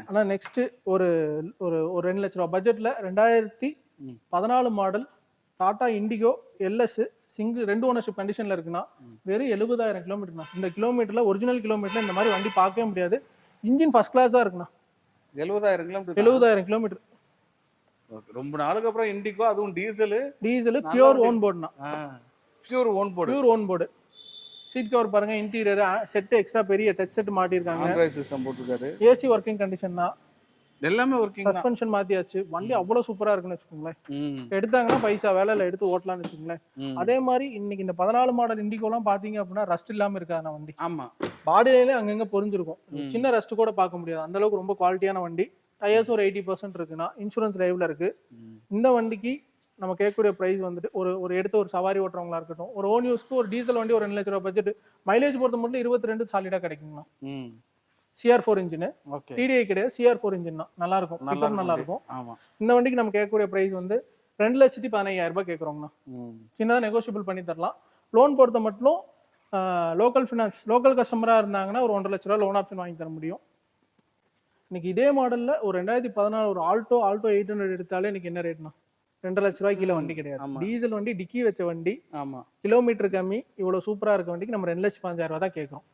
ஆனா நெக்ஸ்ட் ஒரு ஒரு ஒரு 2 லட்ச ரூபா பட்ஜெட்ல 2014 model Tata Indigo LS single 2 ownership கண்டிஷன்ல இருக்குன்னா வெறும் 70,000 கிலோமீட்டர்னா. இந்த கிலோமீட்டர்ல ஒரிஜினல் கிலோமீட்டர்ல இந்த மாதிரி வண்டி பார்க்கவே முடியாது. இன்ஜின் ஃபர்ஸ்ட் கிளாஸா இருக்குண்ணா. 70,000 கிலோமீட்டர் 70,000 கிலோமீட்டர். ரொம்ப நாளுக்கு அப்புறம் இண்டிகோ, அதுவும் டீசல் பியூர் ஓன் போர்டுனா. Pure own board. Seat cover பாருங்க, இன்டீரியர் செட் எக்ஸ்ட்ரா பெரிய டச் செட் மாட்டிருக்காங்க. ஆண்ட்ராய்டு சிஸ்டம் போட்டுருக்காரு. ஏசி ஒர்க்கிங் கண்டிஷன் தான். எல்லாமே ஒர்க்கிங் தான். சஸ்பென்ஷன் மாத்தியாச்சு. வண்டி அவ்வளவு சூப்பரா இருக்குன்னு வச்சுக்கோங்களேன். எடுத்தாங்கன்னா பைசா வேலையில எடுத்து ஓட்டலாம்னு வச்சுக்கோங்களேன். அதே மாதிரி இன்னைக்கு இந்த 14 மாடல் இண்டிகோலாம் பாத்தீங்க அப்படின்னா ரஸ்ட் இல்லாம இருக்காது வண்டி. ஆமா, பாடியிலே அங்கங்க பொறிஞ்சிருக்கும். சின்ன ரஸ்ட் கூட பார்க்க முடியாது. அந்த அளவுக்கு ரொம்ப குவாலிட்டியான வண்டி. டயர்ஸ் ஒரு 80% இருக்குன்னா இன்சூரன்ஸ் லைவ்ல இருக்கு. இந்த வண்டிக்கு நம்ம கேட்கக்கூடிய பிரைஸ் வந்துட்டு ஒரு எடுத்து ஒரு சவாரி ஓட்டுறவங்களா இருக்கட்டும், ஒரு ஓன் யூஸ்க்கு ஒரு டீசல் வண்டி ஒரு 2 லட்ச ரூபாய் பட்ஜெட், மைலேஜ் பொறுத்த மட்டும் 22 சாலிடா கிடைக்குங்கண்ணா. CR4 இன்ஜின், TDI கிடையாது, CR4 இன்ஜின் தான். நல்லா இருக்கும், பிக்கப் நல்லா இருக்கும். இந்த வண்டிக்கு நம்ம கேட்கக்கூடிய பிரைஸ் வந்து 2,15,000 ரூபாய் கேட்குறோங்கண்ணா. சின்னதாக நெகோஷியபிள் பண்ணி தரலாம். லோன் பொறுத்த மட்டும் லோக்கல் ஃபினான்ஸ், லோக்கல் கஸ்டமராக இருந்தாங்கன்னா ஒரு 1.5 லட்ச ரூபா லோன் ஆப்ஷன் வாங்கி தர முடியும். இன்னைக்கு இதே மாடல்ல ஒரு 2014 ஒரு ஆல்டோ 800 எடுத்தாலே இன்னைக்கு என்ன ரேட்னா 2 லட்ச ரூபாய் கீழே வண்டி கிடையாது. டீசல் வண்டி, டிக்கி வச்ச வண்டி, கிலோமீட்டர் கம்மி, இவ்வளவு சூப்பரா இருக்க வண்டிக்கு நம்ம 2,15,000 ரூபாய் தான் கேட்கறோம்.